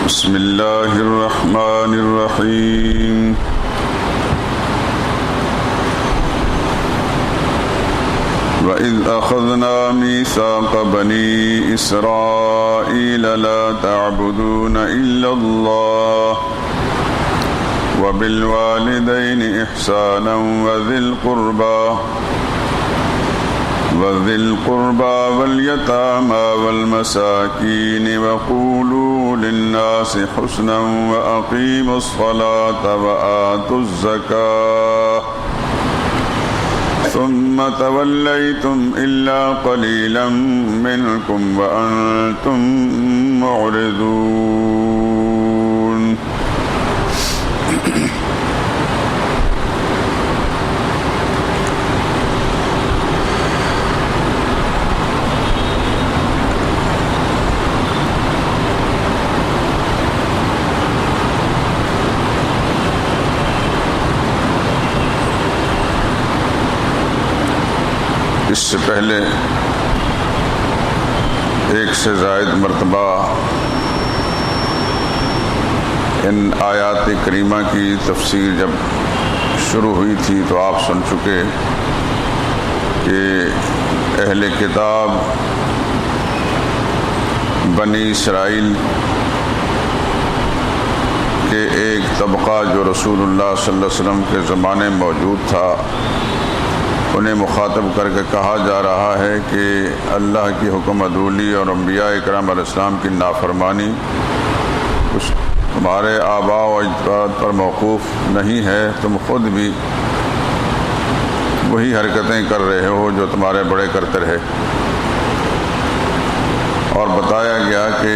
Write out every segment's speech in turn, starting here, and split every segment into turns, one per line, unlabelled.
بسم اللہ الرحمن الرحیم وَإِذْ أَخَذْنَا مِيثَاقَ بَنِي إِسْرَائِيلَ لَا تَعْبُدُونَ إِلَّا اللَّهَ وَبِالْوَالِدَيْنِ إِحْسَانًا وذي القربى واليتامى والمساكين وقولوا للناس حسنا وأقيموا الصلاة وآتوا الزكاة ثم توليتم إلا قليلا منكم وأنتم معرضون. اس سے پہلے ایک سے زائد مرتبہ ان آیات کریمہ کی تفسیر جب شروع ہوئی تھی تو آپ سن چکے کہ اہل کتاب بنی اسرائیل کے ایک طبقہ جو رسول اللہ صلی اللہ علیہ وسلم کے زمانے میں موجود تھا، انہیں مخاطب کر کے کہا جا رہا ہے کہ اللہ کی حکم عدولی اور انبیاء اکرام علیہ السلام کی نافرمانی کچھ تمہارے آباء و اجداد پر موقوف نہیں ہے، تم خود بھی وہی حرکتیں کر رہے ہو جو تمہارے بڑے کرتے رہے. اور بتایا گیا کہ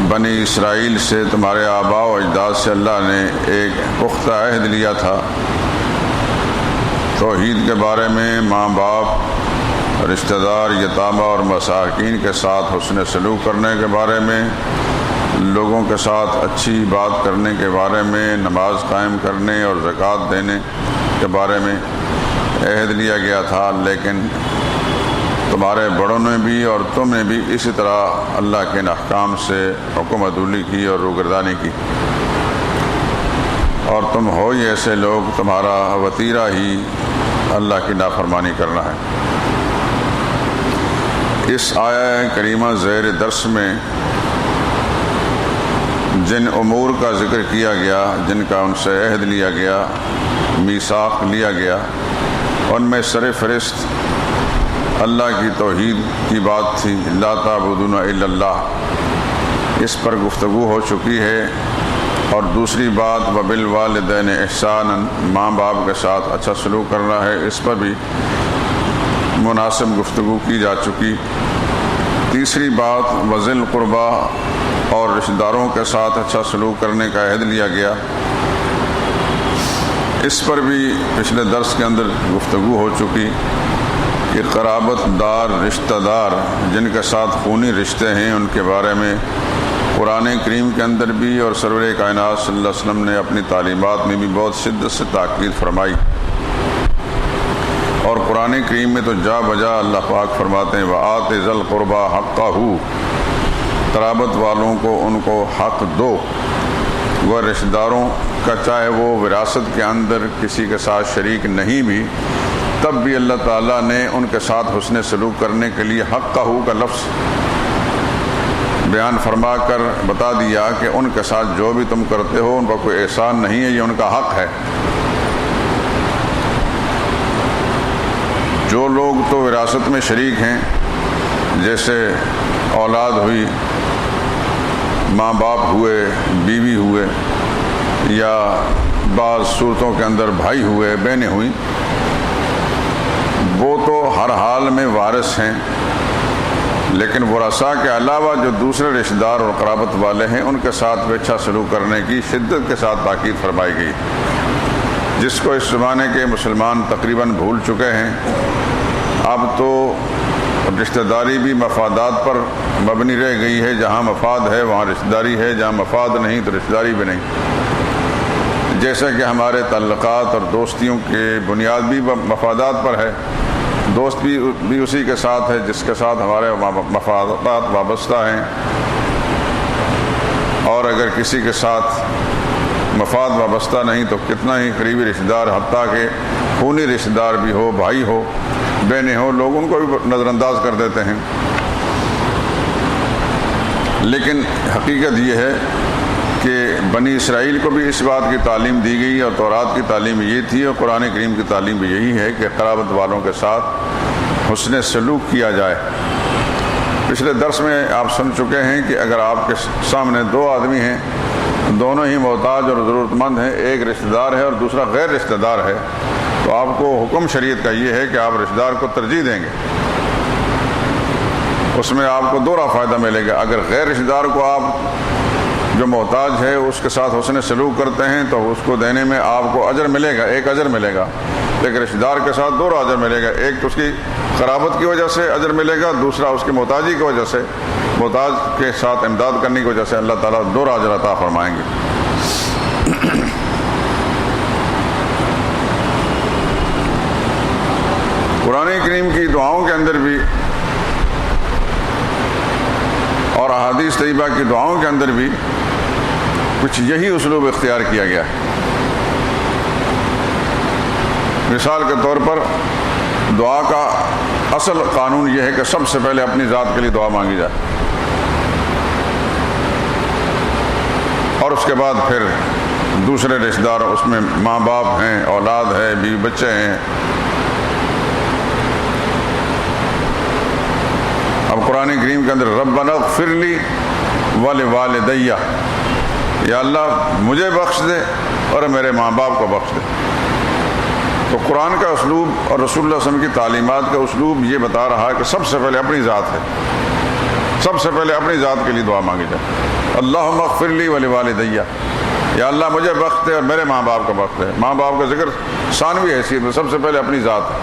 بنی اسرائیل سے تمہارے آباء و اجداد سے اللہ نے ایک پختہ عہد لیا تھا توحید کے بارے میں، ماں باپ، رشتہ دار، یتامہ اور مساکین کے ساتھ حسن سلوک کرنے کے بارے میں، لوگوں کے ساتھ اچھی بات کرنے کے بارے میں، نماز قائم کرنے اور زکوٰۃ دینے کے بارے میں عہد لیا گیا تھا. لیکن تمہارے بڑوں نے بھی اور تم نے بھی اسی طرح اللہ کے احکام سے حکم عدولی کی اور روگردانی کی، اور تم ہو ہی ایسے لوگ، تمہارا وتیرہ ہی اللہ کی نافرمانی کرنا ہے. اس آیہ کریمہ زیر درس میں جن امور کا ذکر کیا گیا، جن کا ان سے عہد لیا گیا، میثاق لیا گیا، ان میں سر فہرست اللہ کی توحید کی بات تھی، لا تعبدون الا اللہ، اس پر گفتگو ہو چکی ہے. اور دوسری بات وبالوالدین احسانا، ماں باپ کے ساتھ اچھا سلوک کرنا ہے، اس پر بھی مناسب گفتگو کی جا چکی. تیسری بات وذی القربى اور رشتہ داروں کے ساتھ اچھا سلوک کرنے کا عہد لیا گیا، اس پر بھی پچھلے درس کے اندر گفتگو ہو چکی کہ قرابت دار، رشتہ دار جن کے ساتھ خونی رشتے ہیں، ان کے بارے میں قرآن کریم کے اندر بھی اور سرور کائنات صلی اللہ علیہ وسلم نے اپنی تعلیمات میں بھی بہت شدت سے تاکید فرمائی. اور قرآن کریم میں تو جا بجا اللہ پاک فرماتے ہیں وآت ذی القربى حقہ، قرابت والوں کو ان کو حق دو. وہ رشتہ داروں کا چاہے وہ وراثت کے اندر کسی کے ساتھ شریک نہیں بھی، تب بھی اللہ تعالیٰ نے ان کے ساتھ حسن سلوک کرنے کے لیے حقہ کا لفظ بیان فرما کر بتا دیا کہ ان کے ساتھ جو بھی تم کرتے ہو ان پر کوئی احسان نہیں ہے، یہ ان کا حق ہے. جو لوگ تو وراثت میں شریک ہیں، جیسے اولاد ہوئی، ماں باپ ہوئے، بیوی ہوئے، یا بعض صورتوں کے اندر بھائی ہوئے، بہنیں ہوئیں، وہ تو ہر حال میں وارث ہیں. لیکن ورثاء کے علاوہ جو دوسرے رشتہ دار اور قرابت والے ہیں، ان کے ساتھ بھی اچھا سلوک کرنے کی شدت کے ساتھ تاکید فرمائی گئی، جس کو اس زمانے کے مسلمان تقریباً بھول چکے ہیں. اب تو رشتہ داری بھی مفادات پر مبنی رہ گئی ہے، جہاں مفاد ہے وہاں رشتہ داری ہے، جہاں مفاد نہیں تو رشتہ داری بھی نہیں. جیسا کہ ہمارے تعلقات اور دوستیوں کے بنیاد بھی مفادات پر ہے، دوست بھی اسی کے ساتھ ہے جس کے ساتھ ہمارے مفادات وابستہ ہیں، اور اگر کسی کے ساتھ مفاد وابستہ نہیں تو کتنا ہی قریبی رشتہ دار، حتیٰ کہ خونی رشتہ دار بھی ہو، بھائی ہو، بہنیں ہو، لوگ ان کو بھی نظر انداز کر دیتے ہیں۔ لیکن حقیقت یہ ہے کہ بنی اسرائیل کو بھی اس بات کی تعلیم دی گئی، اور تورات کی تعلیم یہ تھی، اور قرآن کریم کی تعلیم بھی یہی ہے کہ قرابت والوں کے ساتھ حسن سلوک کیا جائے۔ پچھلے درس میں آپ سن چکے ہیں کہ اگر آپ کے سامنے دو آدمی ہیں، دونوں ہی محتاج اور ضرورت مند ہیں، ایک رشتہ دار ہے اور دوسرا غیر رشتہ دار ہے، تو آپ کو حکم شریعت کا یہ ہے کہ آپ رشتہ دار کو ترجیح دیں گے، اس میں آپ کو دوہرا فائدہ ملے گا۔ اگر غیر رشتہ دار کو آپ جو محتاج ہے اس کے ساتھ حسن سلوک کرتے ہیں تو اس کو دینے میں آپ کو اجر ملے گا، ایک اجر ملے گا، لیکن رشتہ دار کے ساتھ دوہرا اجر ملے گا۔ ایک تو اس کی قرابت کی وجہ سے اجر ملے گا، دوسرا اس کی محتاجی کی وجہ سے، محتاج کے ساتھ امداد کرنے کی وجہ سے اللہ تعالیٰ دوہرا اجر عطا فرمائیں گے۔ قرآن کریم کی دعاؤں کے اندر بھی اور احادیث طیبہ کی دعاؤں کے اندر بھی کچھ یہی اسلوب اختیار کیا گیا ہے۔ مثال کے طور پر دعا کا اصل قانون یہ ہے کہ سب سے پہلے اپنی ذات کے لیے دعا مانگی جائے، اور اس کے بعد پھر دوسرے رشتہ دار، اس میں ماں باپ ہیں، اولاد ہے، بیوی بچے ہیں۔ اب قرآن کریم کے اندر ربنا اغفر لی ولوالدی، یا اللہ مجھے بخش دے اور میرے ماں باپ کو بخش دے۔ تو قرآن کا اسلوب اور رسول اللہ صلی اللہ علیہ وسلم کی تعلیمات کا اسلوب یہ بتا رہا ہے کہ سب سے پہلے اپنی ذات ہے، سب سے پہلے اپنی ذات کے لیے دعا مانگی جائے۔ اللہم اغفر لی ولوالدی، یا اللہ مجھے بخش دے اور میرے ماں باپ کو بخش دے۔ ماں باپ کا ذکر ثانوی حیثیت میں، سب سے پہلے اپنی ذات ہے۔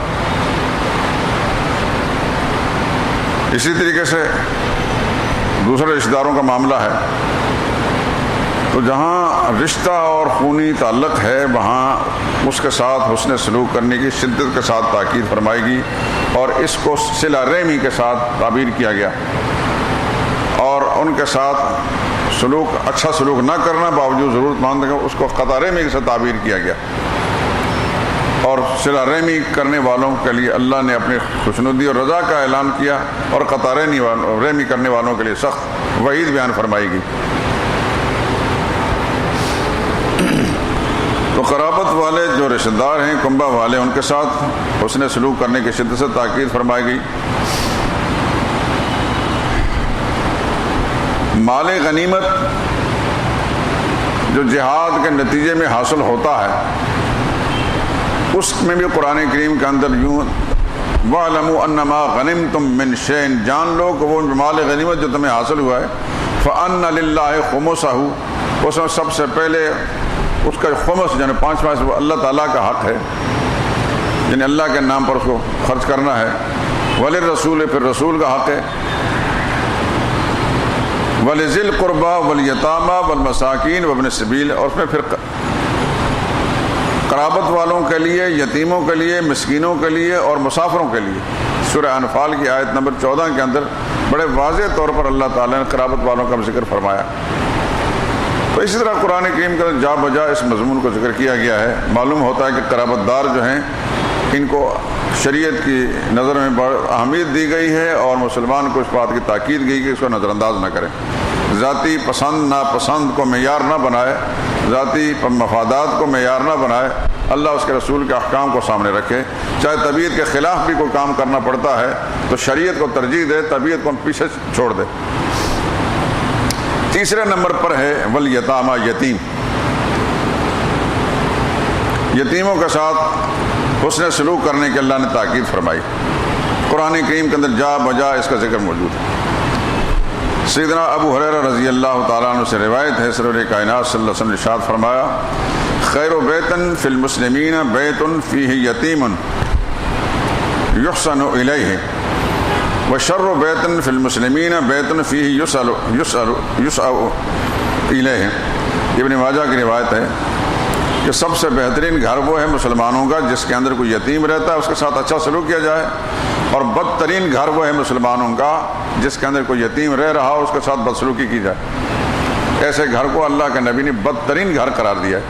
اسی طریقے سے دوسرے رشتہ داروں کا معاملہ ہے، تو جہاں رشتہ اور خونی تعلق ہے وہاں اس کے ساتھ حسن سلوک کرنے کی شدت کے ساتھ تاکید فرمائے گی، اور اس کو صلہ رحمی کے ساتھ تعبیر کیا گیا، اور ان کے ساتھ سلوک، اچھا سلوک نہ کرنا باوجود ضرورت مند ہے اس کو قطع رحمی سے تعبیر کیا گیا، اور صلہ رحمی کرنے والوں کے لیے اللہ نے اپنی خوشنودی اور رضا کا اعلان کیا، اور قطع رحمی کرنے والوں کے لیے سخت وعید بیان فرمائی گئی۔ تو قرابت والے جو رشتہ دار ہیں، کنبہ والے، ان کے ساتھ حسن سلوک کرنے کی شدت سے تاکید فرمائی گئی۔ مال غنیمت جو جہاد کے نتیجے میں حاصل ہوتا ہے، اس میں بھی قرآن کریم کے اندر یوں وَاعْلَمُوا أَنَّمَا غَنِمْتُم مِّن شَيْءٍ، جان لو کہ وہ مال غنیمت جو تمہیں حاصل ہوا ہے، فَأَنَّ لِلَّهِ خُمُسَهُ، اس میں سب سے پہلے اس کا خمس یعنی 5 وہ اللہ تعالیٰ کا حق ہے، یعنی اللہ کے نام پر اس کو خرچ کرنا ہے۔ وَلِلرَّسُولِ، پھر رسول کا حق ہے۔ وَلِذِي الْقُرْبَى وَالْيَتَامَى وَالْمَسَاكِينِ وَابْنِ السَّبِيلِ، اور اس میں پھر قرابت والوں کے لیے، یتیموں کے لیے، مسکینوں کے لیے اور مسافروں کے لیے۔ سورہ انفال کی آیت نمبر 14 کے اندر بڑے واضح طور پر اللہ تعالیٰ نے قرابت والوں کا ذکر فرمایا۔ تو اسی طرح قرآن کریم کے جا بجا اس مضمون کو ذکر کیا گیا ہے۔ معلوم ہوتا ہے کہ قرابت دار جو ہیں ان کو شریعت کی نظر میں بڑی اہمیت دی گئی ہے، اور مسلمان کو اس بات کی تاکید گئی کہ اس کو نظر انداز نہ کریں، ذاتی پسند ناپسند کو معیار نہ بنائے، ذاتی مفادات کو معیار نہ بنائے، اللہ اس کے رسول کے احکام کو سامنے رکھے۔ چاہے طبیعت کے خلاف بھی کوئی کام کرنا پڑتا ہے تو شریعت کو ترجیح دے، طبیعت کو پیچھے چھوڑ دے۔ تیسرے نمبر پر ہے والیتامى، یتیم، یتیموں کے ساتھ حسن سلوک کرنے کی اللہ نے تاکید فرمائی۔ قرآن کریم کے اندر جا بجا اس کا ذکر موجود ہے۔ سیدنا ابو ہریرہ رضی اللہ تعالیٰ عنہ سے روایت ہے، سرور کائنات صلی اللہ علیہ وسلم نے ارشاد فرمایا، خیر بیتن فی المسلمین بیت فیہ یتیم یحسن الیہ، وشر بیتن فی المسلمین بیت فیہ یسعى الیہ۔ ابن ماجہ کی روایت ہے، کہ سب سے بہترین گھر وہ ہے مسلمانوں کا جس کے اندر کوئی یتیم رہتا ہے، اس کے ساتھ اچھا سلوک کیا جائے، اور بدترین گھر وہ ہے مسلمانوں کا جس کے اندر کوئی یتیم رہ رہا ہو، اس کے ساتھ بدسلوکی کی جائے۔ ایسے گھر کو اللہ کے نبی نے بدترین گھر قرار دیا ہے۔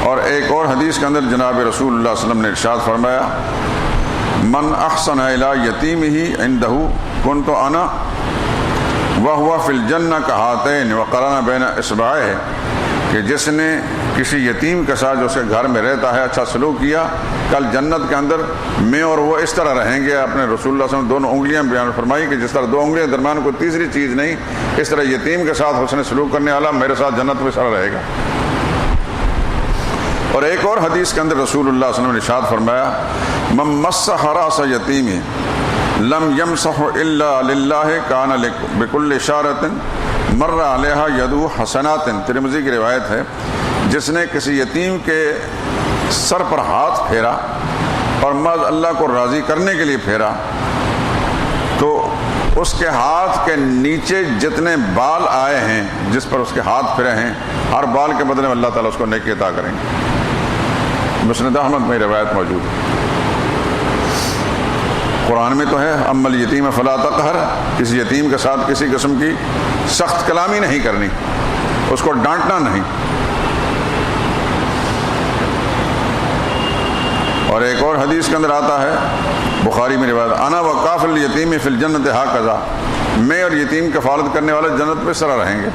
اور ایک اور حدیث کے اندر جناب رسول اللہ صلی اللہ علیہ وسلم نے ارشاد فرمایا، من احسن الی یتیمہ عندہ کنت انا وہو فی الجنہ کہاتین وقرن بین اصبعیہ، کہ جس نے کسی یتیم کے ساتھ جو اس کے گھر میں رہتا ہے اچھا سلوک کیا، کل جنت کے اندر میں اور وہ اس طرح رہیں گے۔ اپنے رسول اللہ صلی اللہ علیہ وسلم دونوں انگلیاں بیان فرمائی کہ جس طرح دو انگلیاں درمیان کوئی تیسری چیز نہیں، اس طرح یتیم کے ساتھ حسن سلوک کرنے والا میرے ساتھ جنت میں سر رہے گا۔ اور ایک اور حدیث کے اندر رسول اللہ صلی اللہ علیہ وسلم نے ارشاد فرمایا، من مسح راس یتیم لم یمسح الا للہ کان بکل اشارۃ مر علیہا یدو حسنات۔ ترمذی کی روایت ہے، جس نے کسی یتیم کے سر پر ہاتھ پھیرا اور محض اللہ کو راضی کرنے کے لیے پھیرا، تو اس کے ہاتھ کے نیچے جتنے بال آئے ہیں جس پر اس کے ہاتھ پھرے ہیں، ہر بال کے بدلے میں اللہ تعالیٰ اس کو نیکی عطا کریں گے۔ مسند احمد میں روایت موجود ہے۔ قرآن میں تو ہے اما الیتیم فلا تقہر، کسی یتیم کے ساتھ کسی قسم کی سخت کلامی نہیں کرنی، اس کو ڈانٹنا نہیں۔ اور ایک اور حدیث کے اندر آتا ہے، بخاری میں روایت، انا وکافل الیتیم فی الجنت ہکذا، میں اور یتیم کفالت کرنے والے جنت پہ سرا رہیں گے۔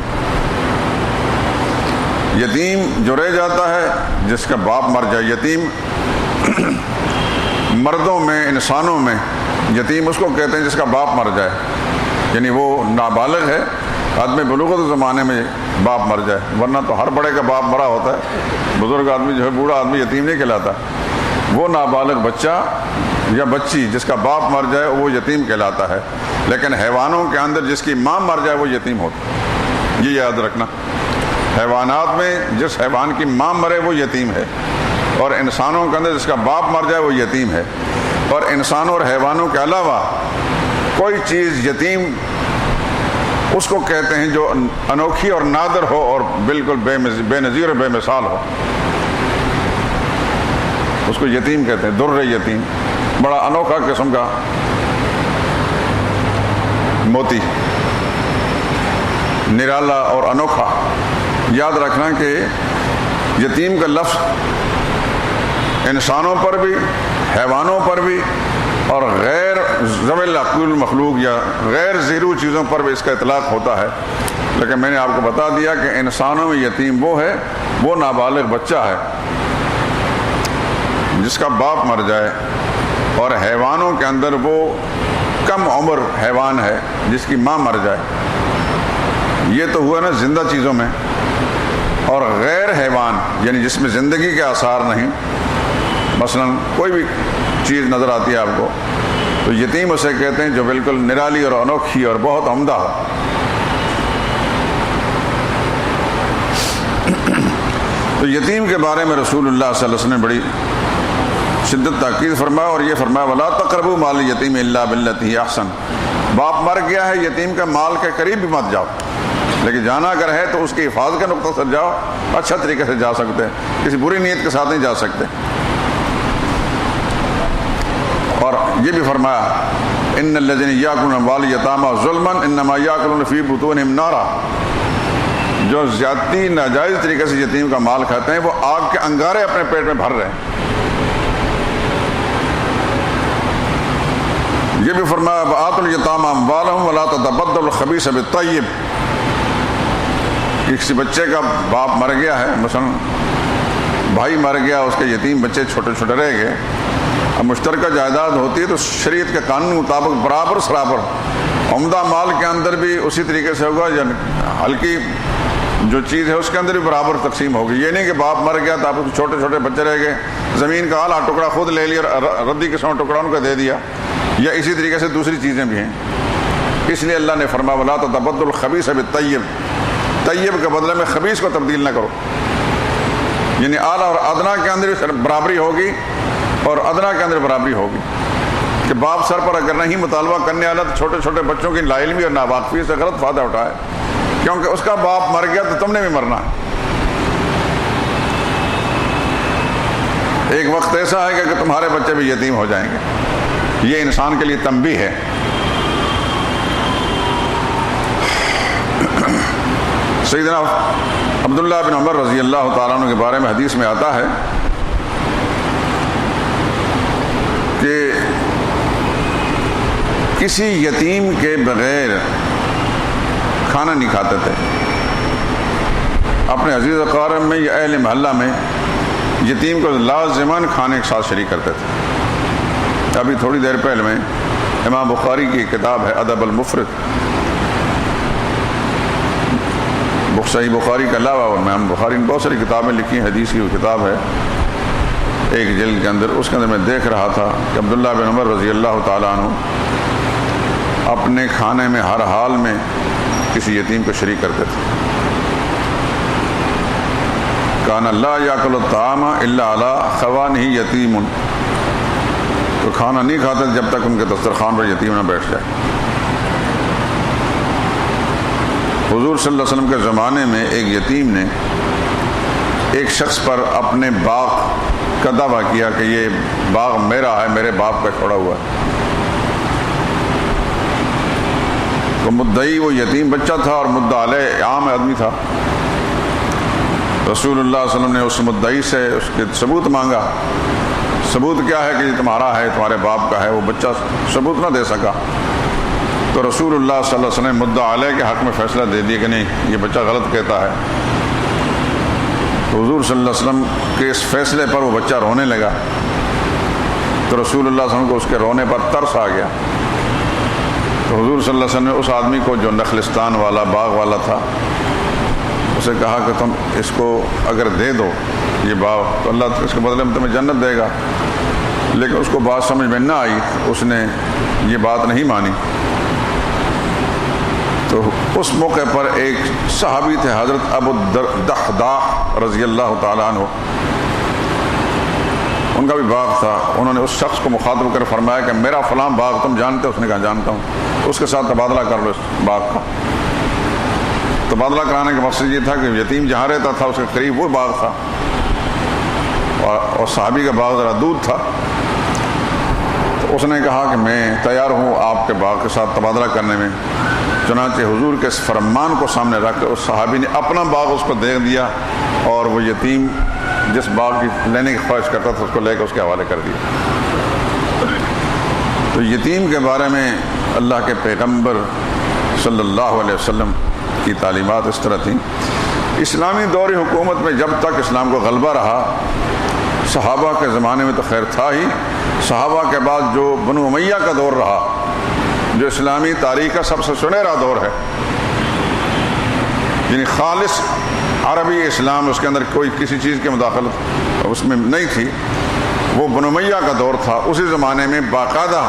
یتیم جو رہ جاتا ہے جس کا باپ مر جائے، یتیم مردوں میں انسانوں میں یتیم اس کو کہتے ہیں جس کا باپ مر جائے، یعنی وہ نابالغ ہے، آدمی بلوغت زمانے میں باپ مر جائے، ورنہ تو ہر بڑے کا باپ مرا ہوتا ہے، بزرگ آدمی جو ہے بوڑھا آدمی یتیم نہیں کہلاتا۔ وہ نابالغ بچہ یا بچی جس کا باپ مر جائے وہ یتیم کہلاتا ہے، لیکن حیوانوں کے اندر جس کی ماں مر جائے وہ یتیم ہوتا ہے، یہ یاد رکھنا۔ حیوانات میں جس حیوان کی ماں مرے وہ یتیم ہے، اور انسانوں کے اندر جس کا باپ مر جائے وہ یتیم ہے۔ اور انسانوں اور حیوانوں کے علاوہ کوئی چیز یتیم اس کو کہتے ہیں جو انوکھی اور نادر ہو اور بالکل بے نظیر اور بے مثال ہو، اس کو یتیم کہتے ہیں۔ در یتیم، بڑا انوکھا قسم کا موتی، نرالا اور انوکھا۔ یاد رکھنا کہ یتیم کا لفظ انسانوں پر بھی، حیوانوں پر بھی، اور غیر ذوی العقول مخلوق یا غیر زیرو چیزوں پر بھی اس کا اطلاق ہوتا ہے، لیکن میں نے آپ کو بتا دیا کہ انسانوں میں یتیم وہ ہے، وہ نابالغ بچہ ہے جس کا باپ مر جائے، اور حیوانوں کے اندر وہ کم عمر حیوان ہے جس کی ماں مر جائے۔ یہ تو ہوا نا زندہ چیزوں میں، اور غیر حیوان یعنی جس میں زندگی کے آثار نہیں، مثلا کوئی بھی چیز نظر آتی ہے آپ کو تو یتیم اسے کہتے ہیں جو بالکل نرالی اور انوکھی اور بہت عمدہ ہو۔ تو یتیم کے بارے میں رسول اللہ صلی اللہ علیہ وسلم نے بڑی شدت تاکید فرمایا، اور یہ فرمایا ولا تقربوا مال الیتیم الا باللتی ہی احسن، باپ مر گیا ہے یتیم کا مال کے قریب بھی مت جاؤ، لیکن جانا اگر ہے تو اس کی حفاظت کے نقطہ سے جاؤ، اچھا طریقے سے جا سکتے ہیں، کسی بری نیت کے ساتھ نہیں جا سکتے۔ اور یہ بھی فرمایا ان الذین یاکلون اموال الیتامی ظلما انما یاکلون فی بطونہم نارا، جو زیادتی ناجائز طریقے سے یتیم کا مال کھاتے ہیں وہ آگ کے انگارے اپنے پیٹ میں بھر رہے ہیں۔ یہ بھی فرمایا وآتوا الیتامی اموالہم ولا تتبدلوا الخبیث بالطیب، کسی بچے کا باپ مر گیا ہے، مثلا بھائی مر گیا، اس کے یتیم بچے چھوٹے چھوٹے رہ گئے، اب مشترکہ جائیداد ہوتی ہے تو شریعت کے قانون مطابق برابر سرابر عمدہ مال کے اندر بھی اسی طریقے سے ہوگا، یا ہلکی جو چیز ہے اس کے اندر بھی برابر تقسیم ہوگی۔ یہ نہیں کہ باپ مر گیا تو آپ اس چھوٹے چھوٹے بچے رہ گئے، زمین کا اعلیٰ ٹکڑا خود لے لیا، ردی قسم ٹکڑا ان کو دے دیا، یا اسی طریقے سے دوسری چیزیں بھی ہیں۔ اس لیے اللہ نے فرمایا ولا تتبدلوا الخبیث بالطیب، طیب کے بدلے میں خبیث کو تبدیل نہ کرو، یعنی اعلیٰ اور ادنا کے اندر برابری ہوگی اور ادنا کے اندر برابری ہوگی، کہ باپ سر پر اگر نہیں مطالبہ کرنے والا تو چھوٹے چھوٹے بچوں کی لا علمی اور ناواقفی سے غلط فائدہ اٹھائے، کیونکہ اس کا باپ مر گیا تو تم نے بھی مرنا ہے، ایک وقت ایسا ہے کہ تمہارے بچے بھی یتیم ہو جائیں گے۔ یہ انسان کے لیے تنبیہ ہے۔ سیدنا عبداللہ بن عمر رضی اللہ تعالیٰ عنہ کے بارے میں حدیث میں آتا ہے کہ کسی یتیم کے بغیر کھانا نہیں کھاتے تھے۔ اپنے عزیز اقارب میں یا اہل محلہ میں یتیم کو لازماً کھانے کے ساتھ شریک کرتے تھے۔ ابھی تھوڑی دیر پہلے میں امام بخاری کی کتاب ہے ادب المفرد، صحیح بخاری کے علاوہ امام بخاری نے بہت ساری کتابیں لکھی ہیں، حدیث کی وہ کتاب ہے ایک جلد کے اندر، اس کے اندر میں دیکھ رہا تھا کہ عبداللہ بن عمر رضی اللہ تعالیٰ عنہ اپنے کھانے میں ہر حال میں کسی یتیم کو شریک کرتے تھے۔ کان لا یاکل الطعام الا علی خوانہ یتیم، تو کھانا نہیں کھاتے جب تک ان کے دسترخوان پر یتیم نہ بیٹھ جائے۔ حضور صلی اللہ علیہ وسلم کے زمانے میں ایک یتیم نے ایک شخص پر اپنے باغ کا دعویٰ کیا کہ یہ باغ میرا ہے، میرے باپ کا چھوڑا ہوا ہے۔ تو مدعی وہ یتیم بچہ تھا اور مدعا علیہ عام آدمی تھا۔ رسول اللہ صلی اللہ علیہ وسلم نے اس مدعی سے اس کے ثبوت مانگا۔ ثبوت کیا ہے کہ یہ تمہارا ہے، تمہارے باپ کا ہے۔ وہ بچہ ثبوت نہ دے سکا، تو رسول اللہ صلی اللہ علیہ وسلم نے مدعا علیہ کے حق میں فیصلہ دے دیا کہ نہیں، یہ بچہ غلط کہتا ہے۔ تو حضور صلی اللہ علیہ وسلم کے اس فیصلے پر وہ بچہ رونے لگا، تو رسول اللہ صلی اللہ علیہ وسلم کو اس کے رونے پر ترس آ گیا۔ تو حضور صلی اللہ علیہ وسلم نے اس آدمی کو جو نخلستان والا باغ والا تھا اسے کہا کہ تم اس کو اگر دے دو یہ باغ تو اللہ اس کے بدلے میں تمہیں جنت دے گا۔ لیکن اس کو بات سمجھ میں نہ آئی، اس نے یہ بات نہیں مانی۔ تو اس موقع پر ایک صحابی تھے حضرت ابو الدحداح رضی اللہ تعالیٰ عنہ، ان کا بھی باغ تھا۔ انہوں نے اس شخص کو مخاطب کر فرمایا کہ میرا فلاں باغ تم جانتے ہو؟ اس نے کہا جانتا ہوں۔ اس کے ساتھ تبادلہ کر لو اس باغ کا۔ تبادلہ کرانے کا مقصد یہ تھا کہ یتیم جہاں رہتا تھا اس کے قریب وہ باغ تھا، اور صحابی کا باغ ذرا دور تھا۔ تو اس نے کہا کہ میں تیار ہوں آپ کے باغ کے ساتھ تبادلہ کرنے میں۔ چنانچہ حضور کے اس فرمان کو سامنے رکھ کر اس صحابی نے اپنا باغ اس کو دے دیا، اور وہ یتیم جس باغ کی لینے کی خواہش کرتا تھا اس کو لے کے اس کے حوالے کر دیا۔ تو یتیم کے بارے میں اللہ کے پیغمبر صلی اللہ علیہ وسلم کی تعلیمات اس طرح تھیں۔ اسلامی دور حکومت میں جب تک اسلام کو غلبہ رہا، صحابہ کے زمانے میں تو خیر تھا ہی، صحابہ کے بعد جو بنو امیہ کا دور رہا، جو اسلامی تاریخ کا سب سے سنہرا دور ہے، یعنی خالص عربی اسلام، اس کے اندر کوئی کسی چیز کی مداخلت اس میں نہیں تھی، وہ بنو امیہ کا دور تھا۔ اسی زمانے میں باقاعدہ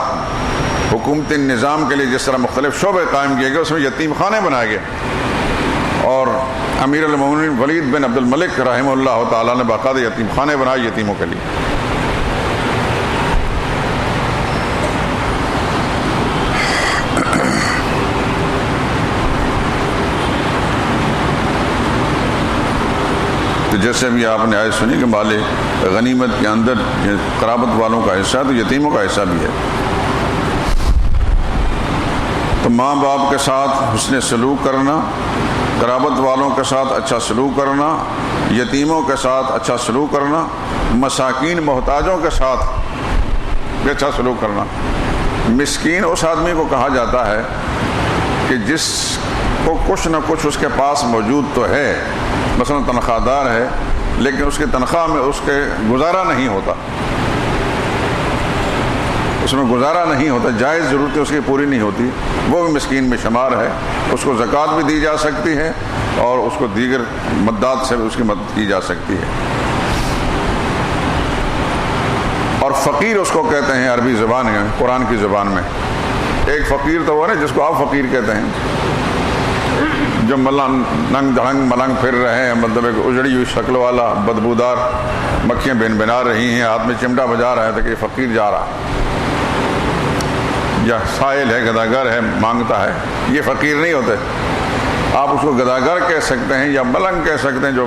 حکومتی نظام کے لیے جس طرح مختلف شعبے قائم کیے گئے، اس میں یتیم خانے بنائے گئے، اور امیر المومنین ولید بن عبد الملک رحمہ اللہ تعالیٰ نے باقاعدہ یتیم خانے بنائے یتیموں کے لیے۔ تو جیسے بھی آپ نے آیت سنی کہ مال غنیمت کے اندر قرابت والوں کا حصہ ہے، تو یتیموں کا حصہ بھی ہے۔ تو ماں باپ کے ساتھ حسن سلوک کرنا، قرابت والوں کے ساتھ اچھا سلوک کرنا، یتیموں کے ساتھ اچھا سلوک کرنا، مساکین محتاجوں کے ساتھ بھی اچھا سلوک کرنا۔ مسکین اس آدمی کو کہا جاتا ہے کہ جس کو کچھ نہ کچھ اس کے پاس موجود تو ہے، مثلا تنخواہ دار ہے لیکن اس کی تنخواہ میں اس کے گزارا نہیں ہوتا، اس میں گزارا نہیں ہوتا، جائز ضرورتیں اس کی پوری نہیں ہوتی، وہ بھی مسکین میں شمار ہے۔ اس کو زکوٰۃ بھی دی جا سکتی ہے اور اس کو دیگر مدات سے بھی اس کی مدد کی جا سکتی ہے۔ اور فقیر اس کو کہتے ہیں عربی زبان میں، قرآن کی زبان میں۔ ایک فقیر تو وہ ہے جس کو آپ فقیر کہتے ہیں، جو ننگ دھڑنگ ملنگ پھر رہے ہیں، مطلب ایک اجڑی ہوئی شکل والا، بدبودار، مکھیاں بن بنا رہی ہیں، ہاتھ میں چمٹا بجا رہا ہے، تو کہ فقیر جا رہا ہے، یا سائل ہے، گداگر ہے، مانگتا ہے، یہ فقیر نہیں ہوتے۔ آپ اس کو گداگر کہہ سکتے ہیں یا ملنگ کہہ سکتے ہیں، جو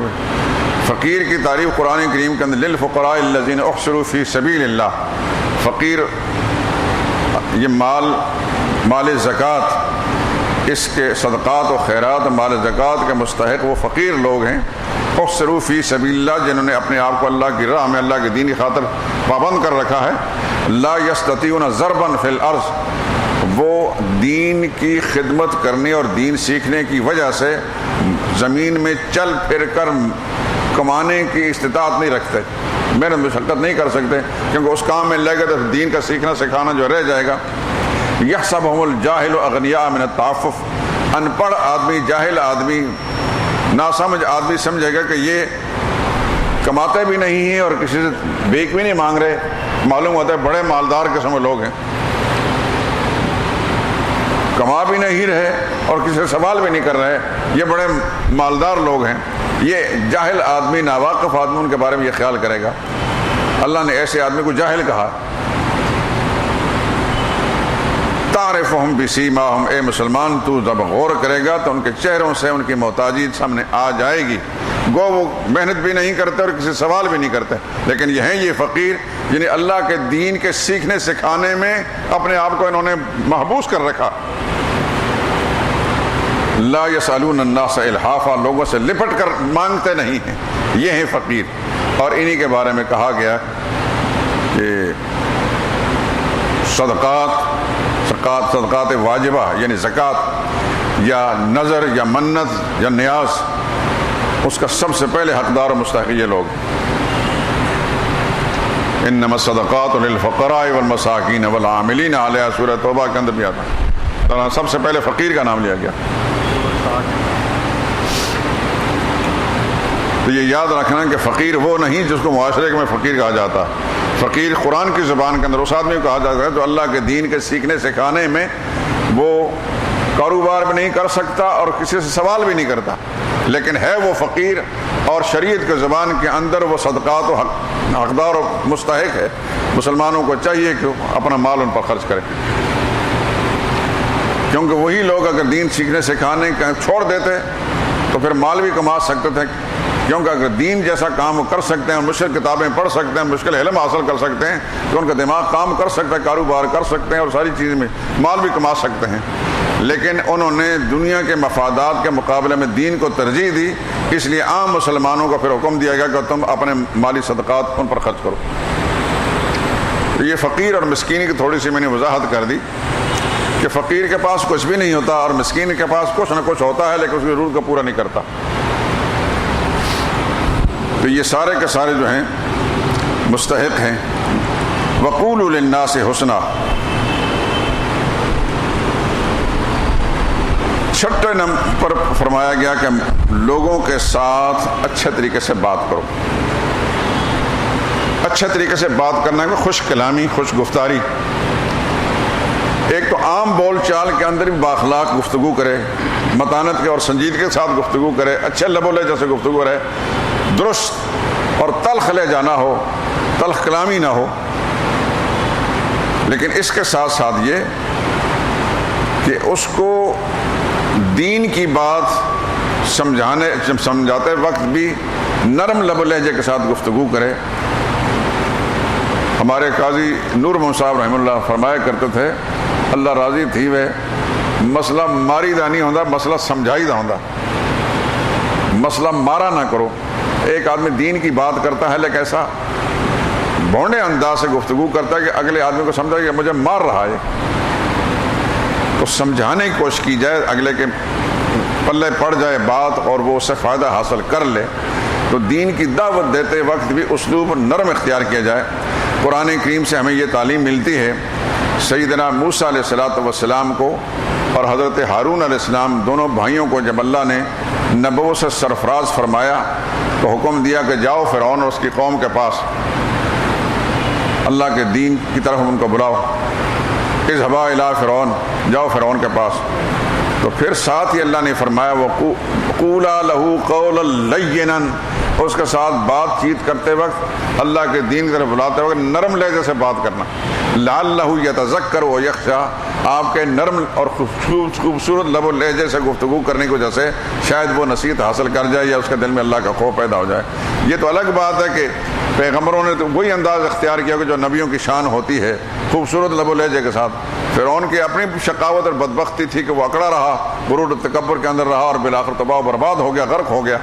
فقیر کی تعریف قرآن کریم کے اندر للفقراء الذین احصروا فی سبیل اللہ، فقیر یہ مال زکوٰۃ، اس کے صدقات و خیرات مال زکوٰۃ کے مستحق وہ فقیر لوگ ہیں، احصروا فی سبیل اللہ، جنہوں نے اپنے آپ کو اللہ کی راہ میں اللہ کے دین کی خاطر پابند کر رکھا ہے، لا یستطیعون ضربا فی الارض، وہ دین کی خدمت کرنے اور دین سیکھنے کی وجہ سے زمین میں چل پھر کر کمانے کی استطاعت نہیں رکھتے، محنت مشقت نہیں کر سکتے، کیونکہ اس کام میں لگے تو دین کا سیکھنا سکھانا جو رہ جائے گا۔ یحسبهم الجاہل اغنیاء من التعفف، ان پڑھ آدمی، جاہل آدمی، ناسمجھ آدمی سمجھے گا کہ یہ کماتے بھی نہیں ہیں اور کسی سے بھیک بھی نہیں مانگ رہے، معلوم ہوتا ہے بڑے مالدار قسم کے لوگ ہیں، کما بھی نہیں رہے اور کسی سے سوال بھی نہیں کر رہے، یہ بڑے مالدار لوگ ہیں۔ یہ جاہل آدمی، ناواقف آدمی ان کے بارے میں یہ خیال کرے گا، اللہ نے ایسے آدمی کو جاہل کہا۔ تعرفہم بسیماہم، اے مسلمان تو جب غور کرے گا تو ان کے چہروں سے ان کی محتاجی سامنے آ جائے گی، گو وہ محنت بھی نہیں کرتے اور کسی سوال بھی نہیں کرتے، لیکن یہ ہیں یہ فقیر جنہیں اللہ کے دین کے سیکھنے سکھانے میں اپنے آپ کو انہوں نے محبوس کر رکھا۔ لا یسألون الناس الحافا، لوگوں سے لپٹ کر مانگتے نہیں ہیں، یہ ہیں فقیر۔ اور انہی کے بارے میں کہا گیا کہ صدقات واجبہ یعنی زکوٰۃ یا نظر یا منت یا نیاز، اس کا سب سے پہلے حقدار و مستحق یہ لوگ۔ انما الصدقات للفقراء والمساکین والعاملین علیہا، سورہ توبہ کے اندر بھی آتا ہے، سب سے پہلے فقیر کا نام لیا گیا۔ تو یہ یاد رکھنا کہ فقیر وہ نہیں جس کو معاشرے میں فقیر کہا جاتا، فقیر قرآن کی زبان کے اندر اس آدمی کو کہا جاتا ہے جو اللہ کے دین کے سیکھنے سکھانے میں وہ کاروبار بھی نہیں کر سکتا اور کسی سے سوال بھی نہیں کرتا، لیکن ہے وہ فقیر اور شریعت کے زبان کے اندر وہ صدقات و حقدار و مستحق ہے۔ مسلمانوں کو چاہیے کہ اپنا مال ان پر خرچ کریں، کیونکہ وہی لوگ اگر دین سیکھنے سکھانے کا چھوڑ دیتے تو پھر مال بھی کما سکتے تھے، کیونکہ اگر دین جیسا کام کر سکتے ہیں، مشکل کتابیں پڑھ سکتے ہیں، مشکل علم حاصل کر سکتے ہیں، تو ان کا دماغ کام کر سکتا ہے، کاروبار کر سکتے ہیں اور ساری چیز میں مال بھی کما سکتے ہیں، لیکن انہوں نے دنیا کے مفادات کے مقابلے میں دین کو ترجیح دی، اس لیے عام مسلمانوں کو پھر حکم دیا گیا کہ تم اپنے مالی صدقات ان پر خرچ کرو۔ تو یہ فقیر اور مسکین کی تھوڑی سی میں نے وضاحت کر دی کہ فقیر کے پاس کچھ بھی نہیں ہوتا اور مسکین کے پاس کچھ نہ کچھ ہوتا ہے لیکن اس کی ضرورت کو پورا نہیں کرتا۔ تو یہ سارے کے سارے جو ہیں مستحق ہیں۔ وَقُولُوا لِلنَّاسِ حُسْنًا، چھٹے نمبر پر فرمایا گیا کہ لوگوں کے ساتھ اچھے طریقے سے بات کرو۔ اچھے طریقے سے بات کرنا ہے، خوش کلامی، خوش گفتاری، ایک تو عام بول چال کے اندر بھی بااخلاق گفتگو کرے، متانت کے اور سنجیدگی کے ساتھ گفتگو کرے، اچھے لب و لہجے سے گفتگو کرے، درست اور تلخ لہجہ نہ ہو، تلخ کلامی نہ ہو، لیکن اس کے ساتھ ساتھ یہ کہ اس کو دین کی بات سمجھاتے وقت بھی نرم لب و لہجے کے ساتھ گفتگو کرے۔ ہمارے قاضی نور محمد صاحب رحمہ اللہ فرمایا کرتے تھے، اللہ راضی تھی وہ مسئلہ ماری دا نہیں ہوتا، مسئلہ سمجھائی دا ہوتا، مسئلہ مارا نہ کرو۔ ایک آدمی دین کی بات کرتا ہے لیکن ایسا بھونڈے انداز سے گفتگو کرتا ہے کہ اگلے آدمی کو سمجھا کہ مجھے مار رہا ہے، تو سمجھانے کی کوشش کی جائے، اگلے کے پلے پڑ جائے بات اور وہ اس سے فائدہ حاصل کر لے، تو دین کی دعوت دیتے وقت بھی اسلوب نرم اختیار کیا جائے۔ قرآن کریم سے ہمیں یہ تعلیم ملتی ہے۔ سیدنا موسیٰ علیہ السلام کو اور حضرت ہارون علیہ السلام دونوں بھائیوں کو جب اللہ نے نبوت سے سرفراز فرمایا تو حکم دیا کہ جاؤ فرعون اور اس کی قوم کے پاس، اللہ کے دین کی طرف ان کو بلاؤ، اذهبا الی فرعون، جاؤ فرعون کے پاس۔ تو پھر ساتھ ہی اللہ نے فرمایا وَقُولَا لَهُ قَوْلًا لَيِّنًا، اس کے ساتھ بات چیت کرتے وقت اللہ کے دین کی طرف بلاتے وقت نرم لہجے سے بات کرنا، لعلہ یتذکر و یخشیٰ، آپ کے نرم اور خوبصورت لب و لہجے سے گفتگو کرنے کی وجہ سے شاید وہ نصیحت حاصل کر جائے یا اس کے دل میں اللہ کا خوف پیدا ہو جائے۔ یہ تو الگ بات ہے کہ پیغمبروں نے تو وہی انداز اختیار کیا کہ جو نبیوں کی شان ہوتی ہے، خوبصورت لب و لہجے کے ساتھ۔ فرعون کی اپنی شقاوت اور بدبختی تھی کہ وہ اکڑا رہا، غرور و تکبر کے اندر رہا اور بالآخر تباہ و برباد ہو گیا، غرق ہو گیا۔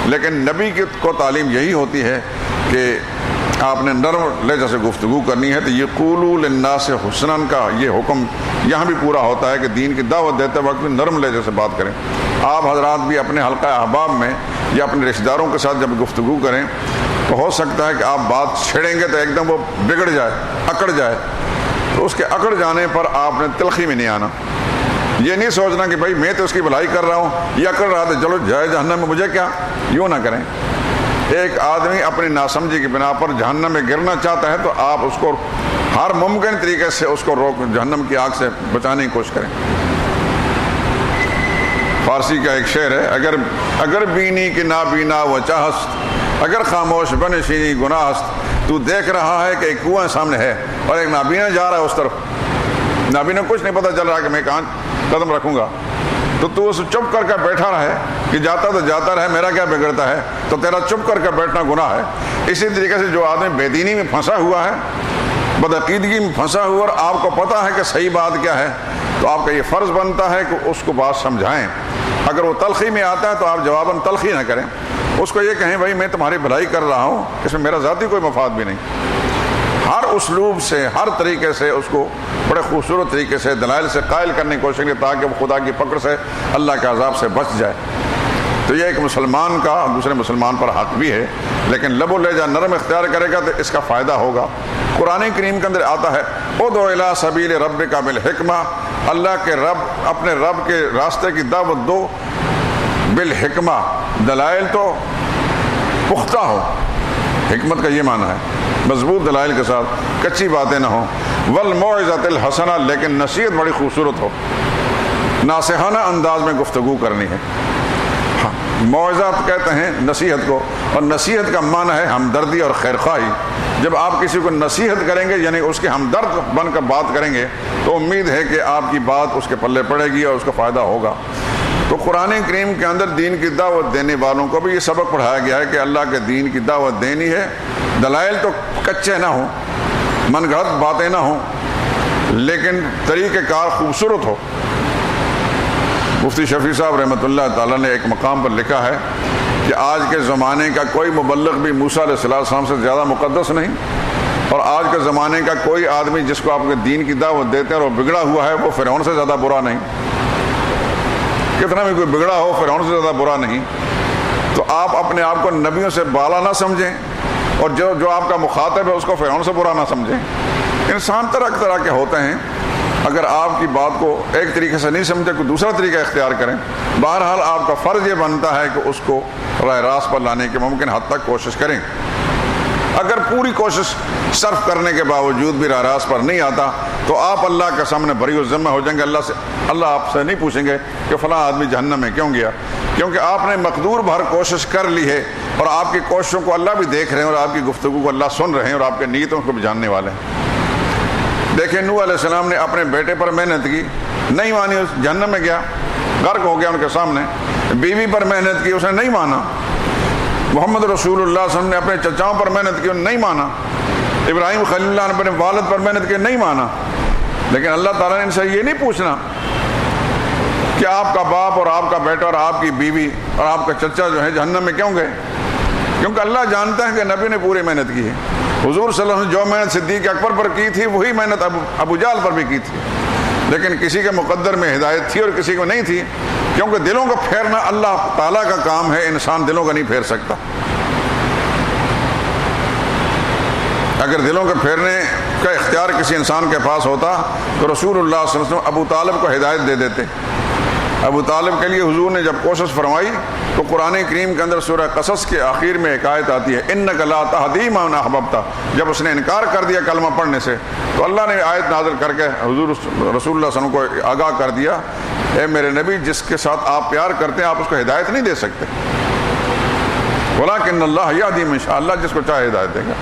لیکن نبی کو تعلیم یہی ہوتی ہے کہ آپ نے نرم لہجے سے گفتگو کرنی ہے۔ تو یہ قولوا للناس حسنا کا یہ حکم یہاں بھی پورا ہوتا ہے کہ دین کی دعوت دیتے وقت بھی نرم لہجے سے بات کریں۔ آپ حضرات بھی اپنے حلقہ احباب میں یا اپنے رشتہ داروں کے ساتھ جب گفتگو کریں تو ہو سکتا ہے کہ آپ بات چھیڑیں گے تو ایک دم وہ بگڑ جائے، اکڑ جائے، تو اس کے اکڑ جانے پر آپ نے تلخی میں نہیں آنا۔ یہ نہیں سوچنا کہ بھائی میں تو اس کی بھلائی کر رہا ہوں، یہ اکڑ رہا تو چلو جائے جہنم میں مجھے کیا، یوں نہ کریں۔ ایک آدمی اپنی ناسمجھی کی بنا پر جہنم میں گرنا چاہتا ہے تو آپ اس کو ہر ممکن طریقے سے اس کو روک جہنم کی آگ سے بچانے کی کوشش کریں۔ فارسی کا ایک شعر ہے، اگر بینی کی نابینا و چاہست، اگر خاموش بنشینی گناہست، تو دیکھ رہا ہے کہ ایک کنواں سامنے ہے اور ایک نابینا جا رہا ہے اس طرف، نابینا کچھ نہیں پتہ چل رہا کہ میں کہاں قدم رکھوں گا، تو اس چپ کر کے بیٹھا رہے کہ جاتا تو جاتا رہے، میرا کیا بگڑتا ہے، تو تیرا چپ کر کے بیٹھنا گناہ ہے۔ اسی طریقے سے جو آدمی بے دینی میں پھنسا ہوا ہے، بدعقیدگی میں پھنسا ہوا اور آپ کو پتہ ہے کہ صحیح بات کیا ہے، تو آپ کا یہ فرض بنتا ہے کہ اس کو بات سمجھائیں۔ اگر وہ تلخی میں آتا ہے تو آپ جواباً تلخی نہ کریں، اس کو یہ کہیں بھائی میں تمہاری بھلائی کر رہا ہوں، اس میں میرا ذاتی کوئی مفاد بھی نہیں۔ ہر اسلوب سے، ہر طریقے سے اس کو بڑے خوبصورت طریقے سے دلائل سے قائل کرنے کی کوشش کریں تاکہ وہ خدا کی پکڑ سے، اللہ کے عذاب سے بچ جائے۔ تو یہ ایک مسلمان کا دوسرے مسلمان پر حق بھی ہے، لیکن لب و لہجہ نرم اختیار کرے گا تو اس کا فائدہ ہوگا۔ قرآن کریم کے اندر آتا ہے ادع الی سبیل ربک بالحکمہ، اللہ کے رب اپنے رب کے راستے کی دعوت دو بالحکمہ، دلائل تو پختہ ہو، حکمت کا یہ معنی ہے مضبوط دلائل کے ساتھ، کچی باتیں نہ ہوں، والموعظۃ الحسنہ، لیکن نصیحت بڑی خوبصورت ہو، ناصحانہ انداز میں گفتگو کرنی ہے۔ موعظات کہتے ہیں نصیحت کو، اور نصیحت کا معنی ہے ہمدردی اور خیرخواہی۔ جب آپ کسی کو نصیحت کریں گے یعنی اس کے ہمدرد بن کر بات کریں گے تو امید ہے کہ آپ کی بات اس کے پلے پڑے گی اور اس کو فائدہ ہوگا۔ تو قرآن کریم کے اندر دین کی دعوت دینے والوں کو بھی یہ سبق پڑھایا گیا ہے کہ اللہ کے دین کی دعوت دینی ہے، دلائل تو کچے نہ ہوں، من گھڑت باتیں نہ ہوں، لیکن طریقہ کار خوبصورت ہو۔ مفتی شفیع صاحب رحمۃ اللہ تعالیٰ نے ایک مقام پر لکھا ہے کہ آج کے زمانے کا کوئی مبلغ بھی موسیٰ علیہ السلام سے زیادہ مقدس نہیں، اور آج کے زمانے کا کوئی آدمی جس کو آپ کے دین کی دعوت دیتے ہیں اور وہ بگڑا ہوا ہے وہ فرعون سے زیادہ برا نہیں۔ کتنا بھی کوئی بگڑا ہو فرعون سے زیادہ برا نہیں۔ تو آپ اپنے آپ کو نبیوں سے بالا نہ سمجھیں، اور جو آپ کا مخاطب ہے اس کو فرعون سے برا نہ سمجھیں۔ انسان طرح طرح کے ہوتے ہیں، اگر آپ کی بات کو ایک طریقے سے نہیں سمجھے کوئی دوسرا طریقہ اختیار کریں۔ بہرحال آپ کا فرض یہ بنتا ہے کہ اس کو راہ راست پر لانے کی ممکن حد تک کوشش کریں۔ اگر پوری کوشش صرف کرنے کے باوجود بھی راہ راست پر نہیں آتا تو آپ اللہ کے سامنے بری و ذمہ ہو جائیں گے۔ اللہ آپ سے نہیں پوچھیں گے کہ فلاں آدمی جہنم میں کیوں گیا، کیونکہ آپ نے مقدور بھر کوشش کر لی ہے، اور آپ کی کوششوں کو اللہ بھی دیکھ رہے ہیں، اور آپ کی گفتگو کو اللہ سن رہے ہیں، اور آپ کے نیتوں کو بھی جاننے والے ہیں۔ دیکھیں نوح علیہ السلام نے اپنے بیٹے پر محنت کی، نہیں مانی، اس جہنم میں گیا، غرق ہو گیا ان کے سامنے۔ بیوی پر محنت کی، اس نے نہیں مانا۔ محمد رسول اللہ صلی اللہ علیہ وسلم نے اپنے چچاؤں پر محنت کی، نہیں مانا۔ ابراہیم خلیل اللہ نے اپنے والد پر محنت کی، نہیں مانا۔ لیکن اللہ تعالیٰ نے ان سے یہ نہیں پوچھنا کہ آپ کا باپ اور آپ کا بیٹا اور آپ کی بیوی اور آپ کا چچا جو ہے جہنم میں کیوں گئے، کیونکہ اللہ جانتا ہے کہ نبی نے پوری محنت کی ہے۔ حضور صلی اللہ علیہ وسلم نے جو محنت صدیق اکبر پر کی تھی وہی محنت ابو جہل پر بھی کی تھی، لیکن کسی کے مقدر میں ہدایت تھی اور کسی کو نہیں تھی، کیونکہ دلوں کو پھیرنا اللہ تعالیٰ کا کام ہے، انسان دلوں کو نہیں پھیر سکتا۔ اگر دلوں کو پھیرنے کا اختیار کسی انسان کے پاس ہوتا تو رسول اللہ صلی اللہ علیہ وسلم ابو طالب کو ہدایت دے دیتے۔ ابو طالب کے لیے حضور نے جب کوشش فرمائی تو قرآن کریم کے اندر سورہ قصص کے آخر میں ایک آیت آتی ہے انک لا تہدی من احببت۔ جب اس نے انکار کر دیا کلمہ پڑھنے سے تو اللہ نے آیت نازل کر کے حضور رسول اللہ صلی اللہ علیہ وسلم کو آگاہ کر دیا، اے میرے نبی جس کے ساتھ آپ پیار کرتے ہیں آپ اس کو ہدایت نہیں دے سکتے، ولیکن اللہ یہدی من یشاء، اللہ جس کو چاہے ہدایت دے گا۔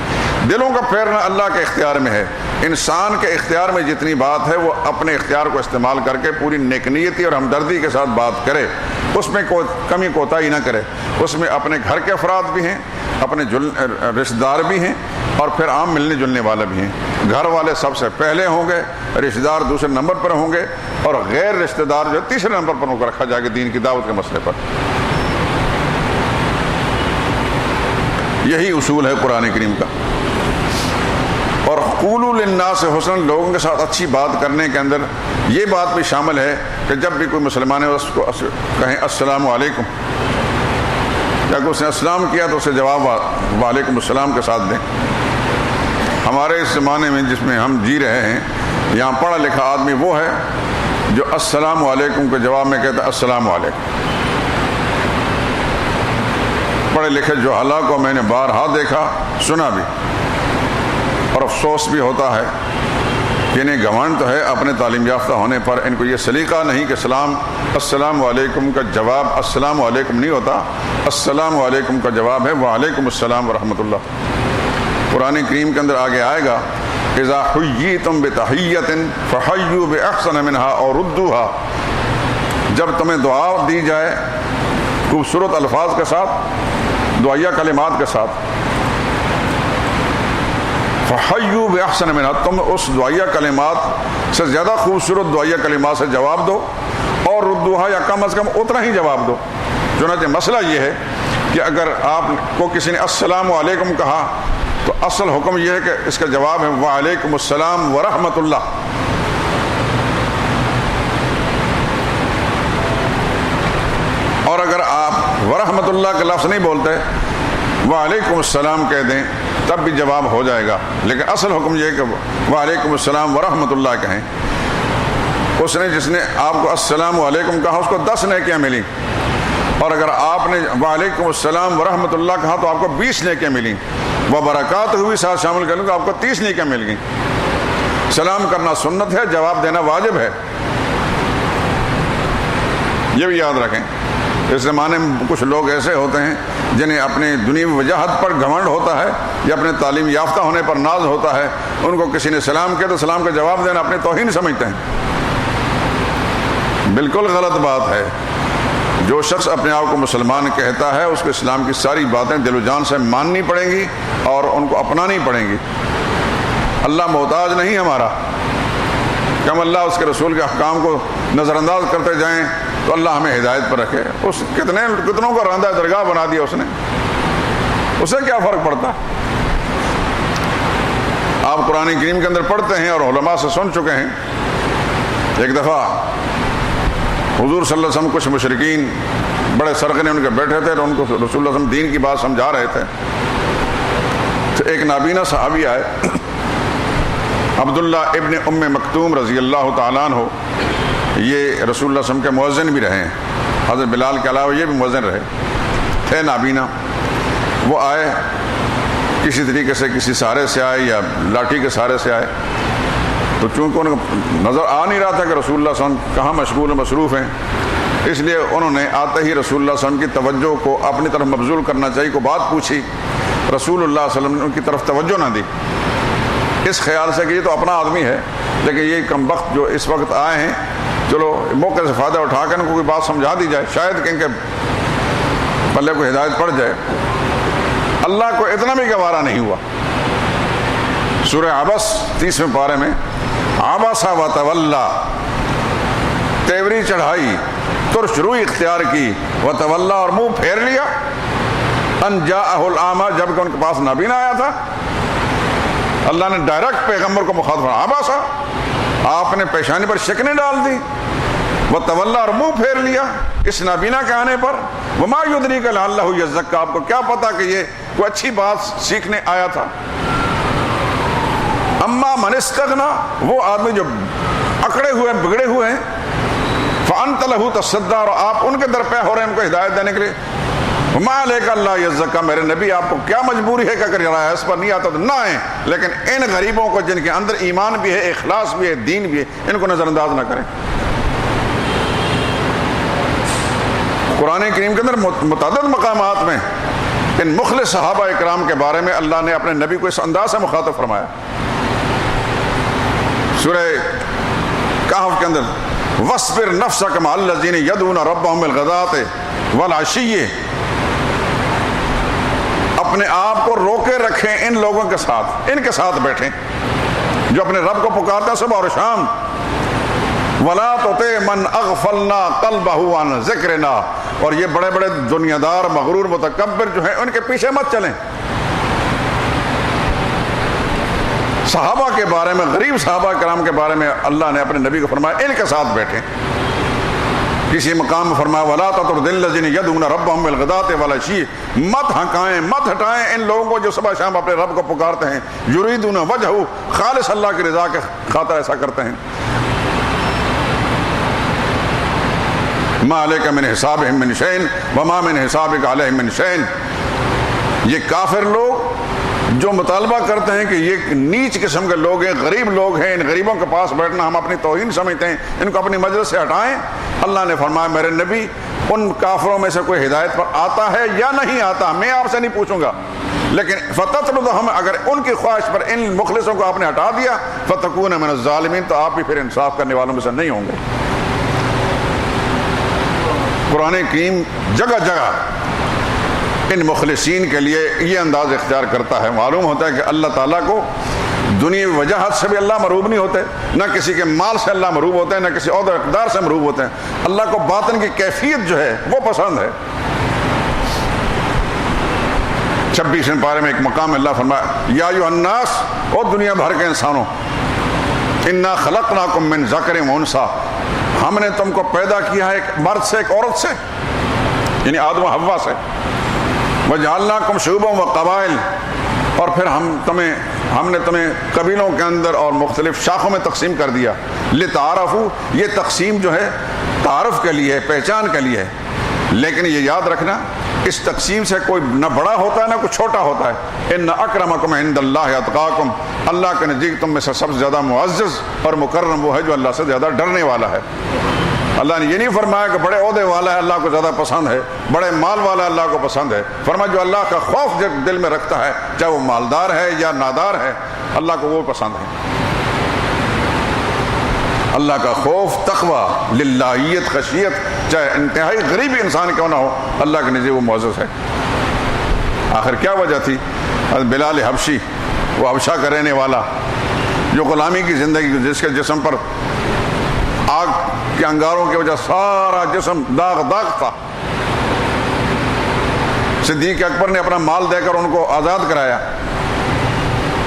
دلوں کا پھیرنا اللہ کے اختیار میں ہے. انسان کے اختیار میں جتنی بات ہے وہ اپنے اختیار کو استعمال کر کے پوری نیک نیتی اور ہمدردی کے ساتھ بات کرے, اس میں کوئی کمی کوتاہی نہ کرے. اس میں اپنے گھر کے افراد بھی ہیں, اپنے رشتہ دار بھی ہیں, اور پھر عام ملنے جلنے والے بھی ہیں. گھر والے سب سے پہلے ہوں گے, رشتہ دار دوسرے نمبر پر ہوں گے, اور غیر رشتہ دار جو تیسرے نمبر پر ان کو رکھا جائے گا دین کی دعوت کے مسئلے پر. یہی اصول ہے قرآن کریم کا. اور قولوا للناس حسنا, لوگوں کے ساتھ اچھی بات کرنے کے اندر یہ بات بھی شامل ہے کہ جب بھی کوئی مسلمان ہے اس کو کہیں السلام علیکم, یا کہ اس نے السلام کیا تو اسے جواب وعلیکم السلام کے ساتھ دیں. ہمارے اس زمانے میں جس میں ہم جی رہے ہیں, یہاں پڑھا لکھا آدمی وہ ہے جو السلام علیکم کے جواب میں کہتا ہے السلام علیکم. پڑھے لکھے جو حالات کو میں نے بارہا دیکھا سنا بھی, اور افسوس بھی ہوتا ہے کہ انہیں گھمنڈ تو ہے اپنے تعلیم یافتہ ہونے پر, ان کو یہ سلیقہ نہیں کہ السلام علیکم کا جواب السلام علیکم نہیں ہوتا, السلام علیکم کا جواب ہے وعلیکم السلام ورحمۃ اللہ. قرآن کریم کے اندر آگے آئے گا اذا حییتم بتحیۃ فحیوا باحسن منها او ردوها, جب تمہیں دعا دی جائے خوبصورت الفاظ کے ساتھ, دعائیہ کلمات کے ساتھ, فحیوا باحسن منها, تم اس دعائیہ کلمات سے زیادہ خوبصورت دعائیہ کلمات سے جواب دو, اور ردوها یا کم از کم اتنا ہی جواب دو. چنانچہ مسئلہ یہ ہے کہ اگر آپ کو کسی نے السلام علیکم کہا تو اصل حکم یہ ہے کہ اس کا جواب ہے وعلیکم السلام ورحمۃ اللہ. اور اگر آپ ورحمۃ اللہ کا لفظ نہیں بولتے, وعلیکم السلام کہہ دیں, تب بھی جواب ہو جائے گا. لیکن اصل حکم یہ ہے کہ وعلیکم السلام ورحمۃ اللہ کہیں. اس نے جس نے آپ کو السلام علیکم کہا اس کو 10 نیکیاں ملی, اور اگر آپ نے وعلیکم السلام ورحمۃ اللہ کہا تو آپ کو 20 نیکیاں ملیں. وبرکاتہ ہوئی ساتھ شامل کر لوں تو آپ کو 30 نیکیاں مل گئیں. سلام کرنا سنت ہے, جواب دینا واجب ہے, یہ بھی یاد رکھیں. اس زمانے میں کچھ لوگ ایسے ہوتے ہیں جنہیں اپنی دنیاوی وجاہت پر گھمنڈ ہوتا ہے یا اپنے تعلیم یافتہ ہونے پر ناز ہوتا ہے. ان کو کسی نے سلام کیا تو سلام کا جواب دینا اپنی توہین سمجھتے ہیں. بالکل غلط بات ہے. جو شخص اپنے آپ کو مسلمان کہتا ہے اس کو اسلام کی ساری باتیں دل و جان سے ماننی پڑیں گی اور ان کو اپنانی پڑیں گی. اللہ محتاج نہیں ہمارا کہ ہم اللہ اس کے رسول کے احکام کو نظر انداز کرتے جائیں تو اللہ ہمیں ہدایت پر رکھے. اس کتنوں کو راندہ درگاہ بنا دیا اس نے, اسے کیا فرق پڑتا. آپ قرآن کریم کے اندر پڑھتے ہیں اور علماء سے سن چکے ہیں. ایک دفعہ حضور صلی اللہ علیہ وسلم کچھ مشرکین بڑے سرغنے ان کے بیٹھے تھے, تو ان کو رسول اللہ علیہ وسلم دین کی بات سمجھا رہے تھے. تو ایک نابینا صحابی آئے, عبداللہ ابن ام مکتوم رضی اللہ تعالیٰ عنہ, یہ رسول اللہ صلی اللہ علیہ وسلم کے مؤذن بھی رہے ہیں. حضرت بلال کے علاوہ یہ بھی مؤذن رہے تھے. نابینا وہ آئے, کسی طریقے سے کسی سہارے سے آئے یا لاٹھی کے سہارے سے آئے, تو چونکہ ان کو نظر آ نہیں رہا تھا کہ رسول اللہ صلی اللہ علیہ وسلم کہاں مشغول و مصروف ہیں, اس لیے انہوں نے آتے ہی رسول اللہ صلی اللہ علیہ وسلم کی توجہ کو اپنی طرف مبذول کرنا چاہیے کو بات پوچھی. رسول اللہ صلی اللہ علیہ وسلم نے ان کی طرف توجہ نہ دی, اس خیال سے کہ یہ تو اپنا آدمی ہے, لیکن یہ کم وقت جو اس وقت آئے ہیں چلو موقع سے فائدہ اٹھا کر ان کو کوئی بات سمجھا دی جائے, شاید کہ ان کے پلے کو ہدایت پڑ جائے. اللہ کو اتنا بھی گوارا نہیں ہوا. سورہ عبس 30ویں پارے میں عبسا و تولا, تیوری چڑھائی, ترش روئی اختیار کی, و تولا اور منہ پھیر لیا, ان جاءہ الاعمی جبکہ ان کے پاس نابینا آیا تھا. اللہ نے ڈائریکٹ پیغمبر کو مخاطب کیا. عبسا, آپ نے پیشانی پر شکنیں ڈال دی, وہ تولا اور منہ پھیر لیا اس نابینا کے آنے پر. وما یدریک لعلہ یزکی, آپ کو کیا پتا کہ یہ کوئی اچھی بات سیکھنے آیا تھا. اما من استغنا, وہ آدمی جو اکڑے ہوئے ہیں بگڑے ہوئے ہیں, فانت لہ تصدی, اور آپ ان کے در پہ ہو رہے ہیں ان کو ہدایت دینے کے لیے. وما علیک اللہ یزکی, میرے نبی آپ کو کیا مجبوری ہے کہ اگر اس پر نہیں آتا تو نہ آئیں, لیکن ان غریبوں کو جن کے اندر ایمان بھی ہے, اخلاص بھی ہے, دین بھی ہے, ان کو نظر انداز نہ کریں. قرآن کریم کے اندر متعدد مقامات میں ان مخلص صحابہ اکرام کے بارے میں اللہ نے اپنے نبی کو اس انداز سے مخاطب فرمایا. سورہ کہف کے اندر وَاصْبِرْ نَفْسَكَ مَعَ الَّذِينَ يَدْعُونَ رَبَّهُمْ بِالْغَدَاةِ وَالْعَشِيِّ، اپنے آپ کو روکے رکھیں ان لوگوں کے ساتھ، ان کے ساتھ بیٹھیں جو اپنے رب کو پکارتے ہیں صبح اور شام. وَلَا تُطِعْ مَنْ أَغْفَلْنَا قَلْبَهُ عَنْ ذِكْرِنَا، اور یہ بڑے بڑے دنیا دار مغرور متکبر جو ہیں ان کے پیچھے مت چلیں. صحابہ کے بارے میں، غریب صحابہ کرام کے بارے میں اللہ نے اپنے نبی کو فرمایا ان کے ساتھ بیٹھیں. کسی مقام میں فرمایا وَلَا تَطْرُدِ الَّذِينَ يَدْعُونَ رَبَّهُمْ بِالْغَدَاةِ وَالْعَشِيِّ، مت ہکائیں، مت ہٹائیں ان لوگوں کو جو صبح شام اپنے رب کو پکارتے ہیں. یریدون وجہہ، خالص اللہ کی رضا کے خاطر ایسا کرتے ہیں. ما علیک من حسابہم من شیء وما من حسابک علیہم من شیء. یہ کافر لوگ جو مطالبہ کرتے ہیں کہ یہ نیچ قسم کے لوگ ہیں، غریب لوگ ہیں، ان غریبوں کے پاس بیٹھنا ہم اپنی توہین سمجھتے ہیں، ان کو اپنی مجلس سے ہٹائیں. اللہ نے فرمایا میرے نبی ان کافروں میں سے کوئی ہدایت پر آتا ہے یا نہیں آتا میں آپ سے نہیں پوچھوں گا، لیکن فتطردہم، اگر ان کی خواہش پر ان مخلصوں کو آپ نے ہٹا دیا فتکون من الظالمین، تو آپ بھی پھر انصاف کرنے والوں میں سے نہیں ہوں گے. قرآن کریم جگہ جگہ ان مخلصین کے لیے یہ انداز اختیار کرتا ہے. معلوم ہوتا ہے کہ اللہ تعالیٰ کو دنیاوی وجاہت سے بھی اللہ مروب نہیں ہوتے، نہ کسی کے مال سے اللہ مروب ہوتے ہیں، نہ کسی عہدہ اقدار سے مروب ہوتے ہیں. اللہ کو باطن کی کیفیت جو ہے وہ پسند ہے. 26 پارے میں ایک مقام اللہ فرمایا یا ایھا الناس، او دنیا بھر کے انسانوں، انا خلقناکم من ذکر و انثی، ہم نے تم کو پیدا کیا ہے ایک مرد سے ایک عورت سے، یعنی آدم و حوا سے. وَجَعَلْنَاكُمْ شُعُوبًا وَقَبَائِلَ، اور پھر ہم نے تمہیں قبیلوں کے اندر اور مختلف شاخوں میں تقسیم کر دیا. لِتَعَارَفُوا، یہ تقسیم جو ہے تعارف کے لیے، پہچان کے لیے ہے. لیکن یہ یاد رکھنا اس تقسیم سے کوئی نہ بڑا ہوتا ہے نہ کوئی چھوٹا ہوتا ہے. ان اکرمکم عند اللہ اتقاکم، اللہ کے نزدیک تم میں سے سب سے زیادہ معزز اور مکرم وہ ہے جو اللہ سے زیادہ ڈرنے والا ہے. اللہ نے یہ نہیں فرمایا کہ بڑے عہدے والا ہے اللہ کو زیادہ پسند ہے، بڑے مال والا اللہ کو پسند ہے. فرمایا جو اللہ کا خوف جب دل میں رکھتا ہے، چاہے وہ مالدار ہے یا نادار ہے، اللہ کو وہ پسند ہے. اللہ کا خوف، تقوی، للہیت، خشیت، چاہے انتہائی غریبی انسان کیوں نہ ہو، اللہ کے نزدیک وہ معزز ہے. آخر کیا وجہ تھی؟ بلال حبشی، وہ حبشہ کا رہنے والا جو غلامی کی زندگی، جس کے جسم پر آگ کے انگاروں کی وجہ سارا جسم داغ داغ تھا. صدیق اکبر نے اپنا مال دے کر ان کو آزاد کرایا.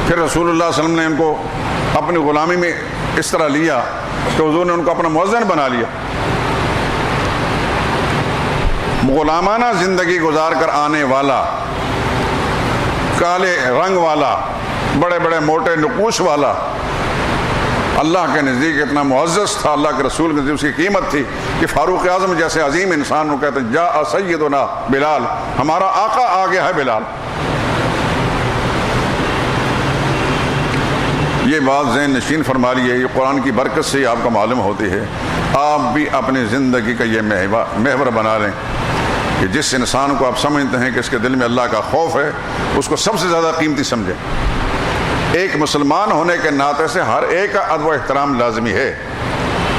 پھر رسول اللہ صلی اللہ علیہ وسلم نے ان کو اپنی غلامی میں اس طرح لیا کہ حضور نے ان کو اپنا مؤذن بنا لیا. غلامانہ زندگی گزار کر آنے والا، کالے رنگ والا، بڑے بڑے موٹے نقوش والا، اللہ کے نزدیک اتنا معزز تھا، اللہ کے رسول کے نزدیک اس کی قیمت تھی کہ فاروق اعظم جیسے عظیم انسان کو کہتے ہیں جاء سیدنا بلال، ہمارا آقا آ گیا ہے بلال. یہ بات ذہن نشین فرما لیے، یہ قرآن کی برکت سے آپ کو معلوم ہوتی ہے. آپ بھی اپنی زندگی کا یہ محور بنا لیں کہ جس انسان کو آپ سمجھتے ہیں کہ اس کے دل میں اللہ کا خوف ہے، اس کو سب سے زیادہ قیمتی سمجھیں. ایک مسلمان ہونے کے ناطے سے ہر ایک کا ادب و احترام لازمی ہے،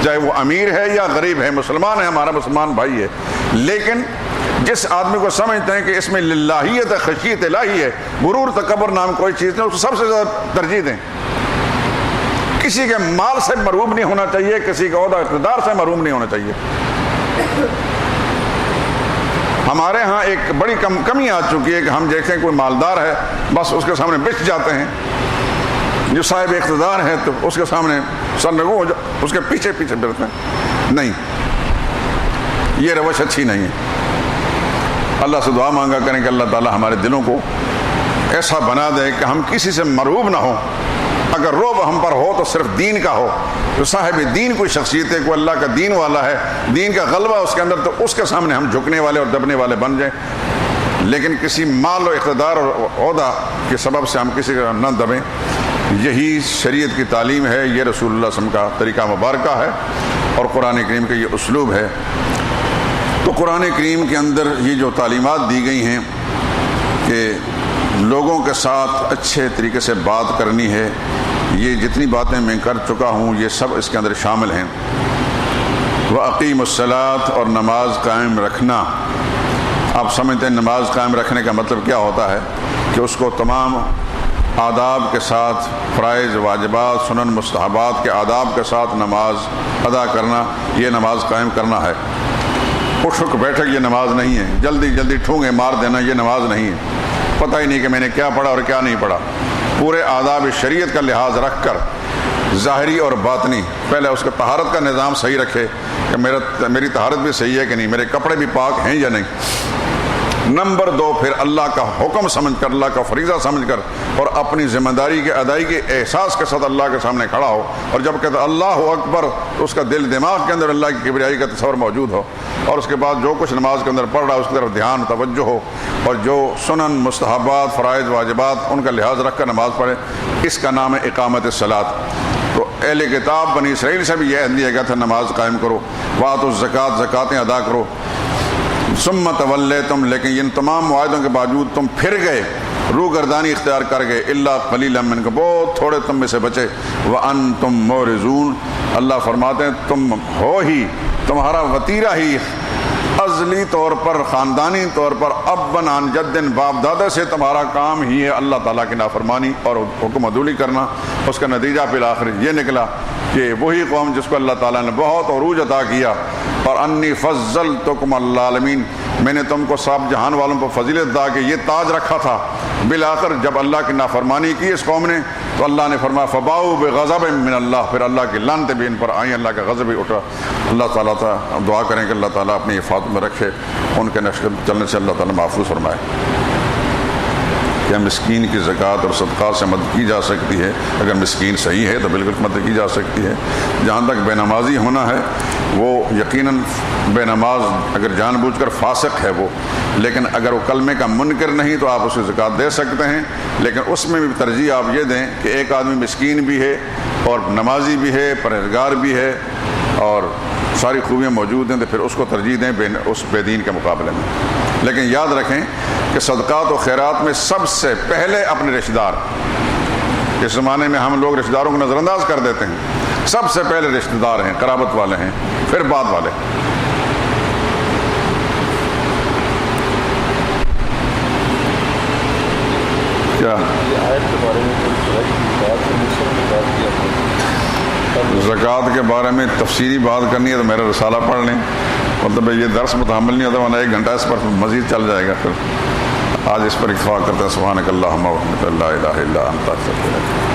چاہے وہ امیر ہے یا غریب ہے، مسلمان ہے، ہمارا مسلمان بھائی ہے. لیکن جس آدمی کو سمجھتے ہیں کہ اس میں للہیت ہے، خشیت الہی ہے، غرور تکبر نام کوئی چیز نہیں، اس کو سب سے زیادہ ترجیح دیں. کسی کے مال سے محروم نہیں ہونا چاہیے، کسی کے عہدہ اقتدار سے محروم نہیں ہونا چاہیے. ہمارے ہاں ایک بڑی کمی آ چکی ہے کہ ہم دیکھتے ہیں کوئی مالدار ہے بس اس کے سامنے بچ جاتے ہیں، جو صاحب اقتدار ہے تو اس کے سامنے سرنگو ہو اس کے پیچھے پیچھے پھرتے ہیں. نہیں، یہ روش اچھی نہیں ہے. اللہ سے دعا مانگا کریں کہ اللہ تعالی ہمارے دلوں کو ایسا بنا دے کہ ہم کسی سے مروب نہ ہوں. اگر روب ہم پر ہو تو صرف دین کا ہو، تو صاحب دین کوئی شخصیت ہے، کوئی اللہ کا دین والا ہے، دین کا غلبہ اس کے اندر، تو اس کے سامنے ہم جھکنے والے اور دبنے والے بن جائیں. لیکن کسی مال و اقتدار اور عہدہ کے سبب سے ہم کسی کا نہ دبیں. یہی شریعت کی تعلیم ہے، یہ رسول اللہ صلی اللہ علیہ وسلم کا طریقہ مبارکہ ہے اور قرآن کریم کا یہ اسلوب ہے. تو قرآن کریم کے اندر یہ جو تعلیمات دی گئی ہیں کہ لوگوں کے ساتھ اچھے طریقے سے بات کرنی ہے. یہ جتنی باتیں میں کر چکا ہوں یہ سب اس کے اندر شامل ہیں. وَأَقِيمُوا الصَّلَاةَ اور نماز قائم رکھنا. آپ سمجھتے ہیں نماز قائم رکھنے کا مطلب کیا ہوتا ہے کہ اس کو تمام آداب کے ساتھ، فرائض، واجبات، سنن، مستحبات کے آداب کے ساتھ نماز ادا کرنا، یہ نماز قائم کرنا ہے. اٹھک بیٹھک یہ نماز نہیں ہے. جلدی جلدی ٹھونگے مار دینا یہ نماز نہیں ہے. پتہ ہی نہیں کہ میں نے کیا پڑھا اور کیا نہیں پڑھا. پورے آداب شریعت کا لحاظ رکھ کر ظاہری اور باطنی، پہلے اس کے طہارت کا نظام صحیح رکھے کہ میری طہارت بھی صحیح ہے کہ نہیں، میرے کپڑے بھی پاک ہیں یا نہیں. نمبر 2، پھر اللہ کا حکم سمجھ کر، اللہ کا فریضہ سمجھ کر اور اپنی ذمہ داری کے ادائیگی کے احساس کے ساتھ اللہ کے سامنے کھڑا ہو، اور جب کہتا اللہ اکبر تو اس کا دل دماغ کے اندر اللہ کی کبریائی کا تصور موجود ہو، اور اس کے بعد جو کچھ نماز کے اندر پڑھ رہا ہے اس کی طرف دھیان توجہ ہو، اور جو سنن، مستحبات، فرائض، واجبات ان کا لحاظ رکھ کر نماز پڑھے. اس کا نام ہے اقامت الصلاۃ. تو اہل کتاب بنی اسرائیل سے بھی یہ عہد لیا گیا تھا نماز قائم کرو. وآتوا الزکوٰۃ، زکاتیں ادا کرو. ثم تولیتم، لیکن ان تمام معاہدوں کے باوجود تم پھر گئے، روگردانی اختیار کر گئے. الا قلیلا منکم، بہت تھوڑے تم میں سے بچے. وانتم معرضون، اللہ فرماتے ہیں تم ہو ہی، تمہارا وتیرہ ہی ازلی طور پر، خاندانی طور پر، ابن عن جدن، باپ دادا سے تمہارا کام ہی ہے اللہ تعالیٰ کی نافرمانی اور حکم عدولی کرنا. اس کا نتیجہ بالآخر یہ نکلا کہ وہی قوم جس کو اللہ تعالیٰ نے بہت عروج عطا کیا، اور انی فضلتکم علی العالمین، میں نے تم کو سب جہان والوں پر فضیلت عطا کہ یہ تاج رکھا تھا. بالآخر جب اللہ کی نافرمانی کی اس قوم نے تو اللہ نے فرمایا فباؤوا بغضب من اللہ، پھر اللہ کی لعنتیں بھی ان پر آئیں، اللہ کا غضب بھی اٹھا. اللہ تعالیٰ دعا کریں کہ اللہ تعالیٰ اپنی حفاظت میں رکھے، ان کے نقش چلنے سے اللہ تعالیٰ محفوظ فرمائے. کیا مسکین کی زکوٰۃ اور صدقات سے مدد کی جا سکتی ہے؟ اگر مسکین صحیح ہے تو بالکل مدد کی جا سکتی ہے. جہاں تک بے نمازی ہونا ہے وہ یقیناً بے نماز اگر جان بوجھ کر فاسق ہے وہ، لیکن اگر وہ کلمے کا منکر نہیں تو آپ اسے زکوٰۃ دے سکتے ہیں. لیکن اس میں بھی ترجیح آپ یہ دیں کہ ایک آدمی مسکین بھی ہے اور نمازی بھی ہے، پرہیزگار بھی ہے اور ساری خوبیاں موجود ہیں، تو پھر اس کو ترجیح دیں اس بے دین کے مقابلے میں. لیکن یاد رکھیں کہ صدقات و خیرات میں سب سے پہلے اپنے رشتہ دار، اس زمانے میں ہم لوگ رشتہ داروں کو نظر انداز کر دیتے ہیں، سب سے پہلے رشتہ دار ہیں، قرابت والے ہیں، پھر بعد والے. کیا زکوٰۃ کے بارے میں تفصیلی بات کرنی ہے تو میرا رسالہ پڑھ لیں، مطلب یہ درس متحمل نہیں ہوتا، ورنہ 1 گھنٹہ اس پر مزید چل جائے گا. پھر آج اس پر اتفاق کرتے ہیں. سبحانک اللہم و بحمدک، لا الہ الا انت، استغفرک.